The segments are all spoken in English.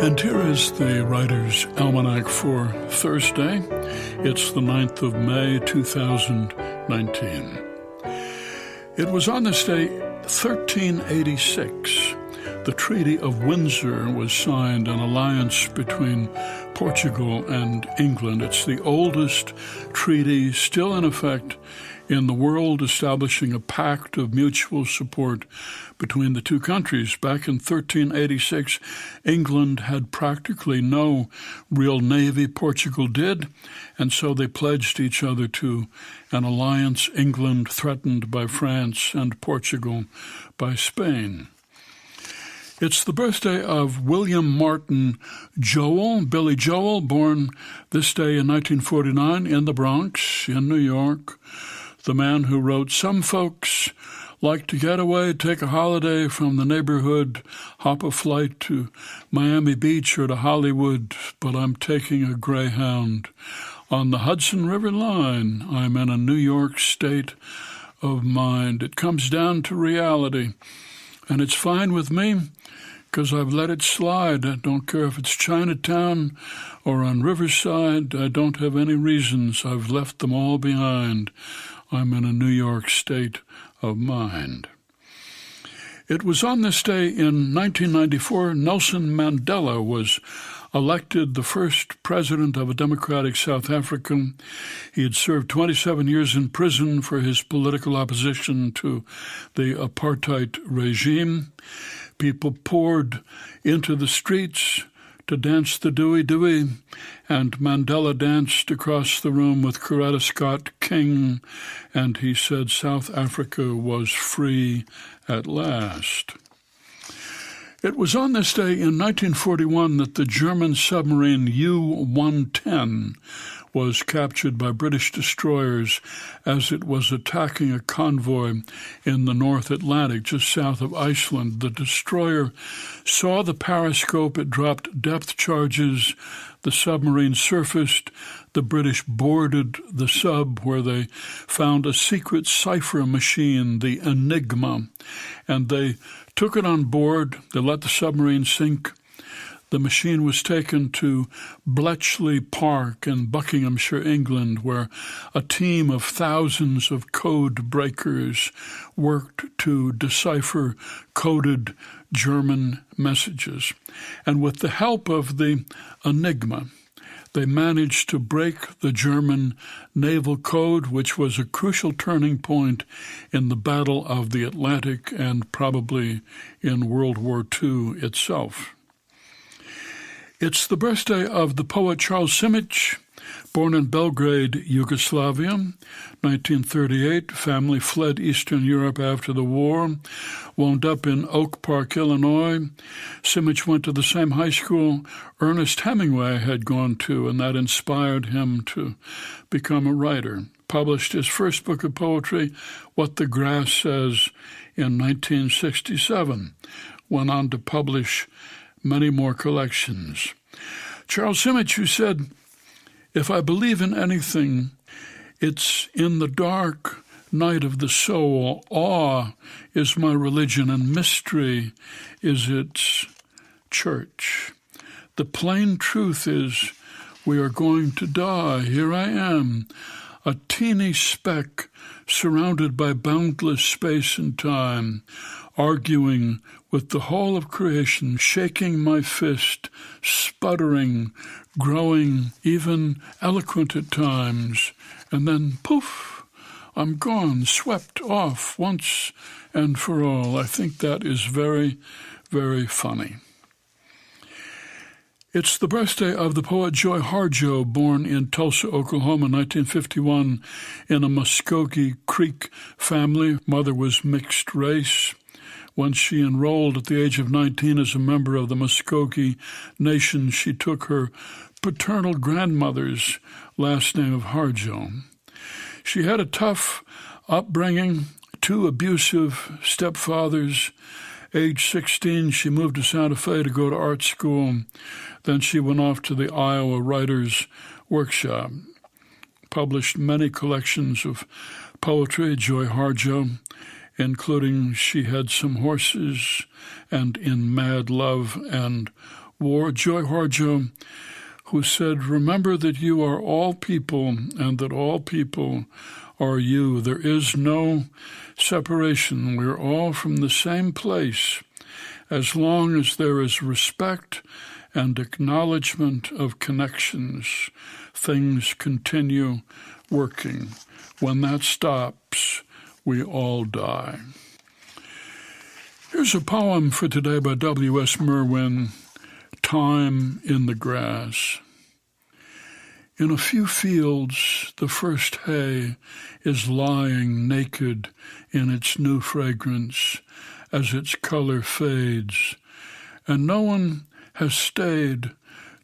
And here is the Writer's Almanac for Thursday. It's the 9th of May, 2019. It was on this day, 1386, the Treaty of Windsor was signed, an alliance between Portugal and England. It's the oldest treaty still in effect in the world, establishing a pact of mutual support between the two countries. Back in 1386, England had practically no real navy. Portugal did, and so they pledged each other to an alliance, England threatened by France and Portugal by Spain. It's the birthday of William Martin Joel, Billy Joel, born this day in 1949 in the Bronx, in New York. The man who wrote, "Some folks like to get away, take a holiday from the neighborhood, hop a flight to Miami Beach or to Hollywood, but I'm taking a Greyhound on the Hudson River line. I'm in a New York state of mind. It comes down to reality, and it's fine with me because I've let it slide. I don't care if it's Chinatown or on Riverside. I don't have any reasons. I've left them all behind. I'm in a New York state of mind." It was on this day in 1994 Nelson Mandela was elected the first president of a democratic South Africa. He had served 27 years in prison for his political opposition to the apartheid regime. People poured into the streets to dance the Dewey Dewey, and Mandela danced across the room with Coretta Scott King, and he said South Africa was free at last. It was on this day in 1941 that the German submarine U-110 was captured by British destroyers as it was attacking a convoy in the North Atlantic just south of Iceland. The destroyer saw the periscope. It dropped depth charges. The submarine surfaced. The British boarded the sub, where they found a secret cipher machine, the Enigma, and they took it on board. They let the submarine sink. The machine was taken to Bletchley Park in Buckinghamshire, England, where a team of thousands of code breakers worked to decipher coded German messages. And with the help of the Enigma, they managed to break the German naval code, which was a crucial turning point in the Battle of the Atlantic and probably in World War II itself. It's the birthday of the poet Charles Simic, born in Belgrade, Yugoslavia, 1938. Family fled Eastern Europe after the war, wound up in Oak Park, Illinois. Simic went to the same high school Ernest Hemingway had gone to, and that inspired him to become a writer. Published his first book of poetry, What the Grass Says, in 1967. Went on to publish many more collections. Charles Simic, who said, "If I believe in anything, it's in the dark night of the soul. Awe is my religion, and mystery is its church. The plain truth is we are going to die. Here I am, a teeny speck surrounded by boundless space and time, arguing with the whole of creation, shaking my fist, sputtering, growing even eloquent at times, and then poof, I'm gone, swept off once and for all." I think that is very, very funny. It's the birthday of the poet Joy Harjo, born in Tulsa, Oklahoma, 1951, in a Muskogee Creek family. Mother was mixed race. Once she enrolled at the age of 19 as a member of the Muskogee Nation, she took her paternal grandmother's last name of Harjo. She had a tough upbringing, 2 abusive stepfathers. Age 16, she moved to Santa Fe to go to art school. Then she went off to the Iowa Writers' Workshop. Published many collections of poetry, Joy Harjo, including She Had Some Horses and In Mad Love and Joy Harjo, who said, "Remember that you are all people and that all people are you. There is no separation. We're all from the same place. As long as there is respect and acknowledgement of connections, things continue working. When that stops, we all die." Here's a poem for today by W.S. Merwin, Time in the Grass. In a few fields, the first hay is lying naked in its new fragrance as its color fades, and no one has stayed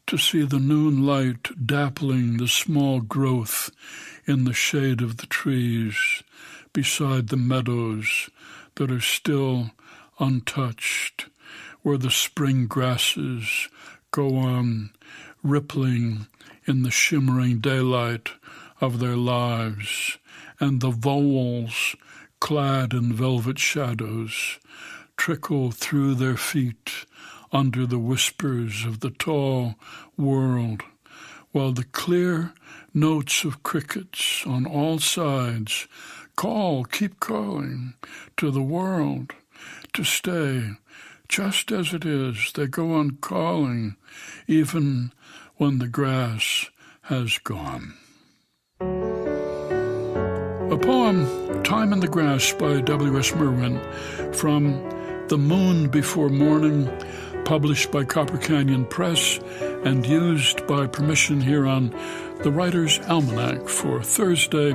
to see the noon light dappling the small growth in the shade of the trees beside the meadows that are still untouched, where the spring grasses go on rippling in the shimmering daylight of their lives, and the voles, clad in velvet shadows, trickle through their feet under the whispers of the tall world, while the clear notes of crickets on all sides keep calling to the world to stay just as it is. They go on calling even when the grass has gone. A poem, Time in the Grass by W.S. Merwin, from The Moon Before Morning, published by Copper Canyon Press and used by permission here on the Writer's Almanac for Thursday,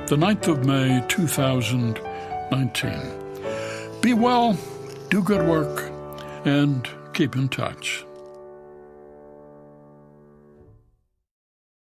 the 9th of May, 2019. Be well, do good work, and keep in touch.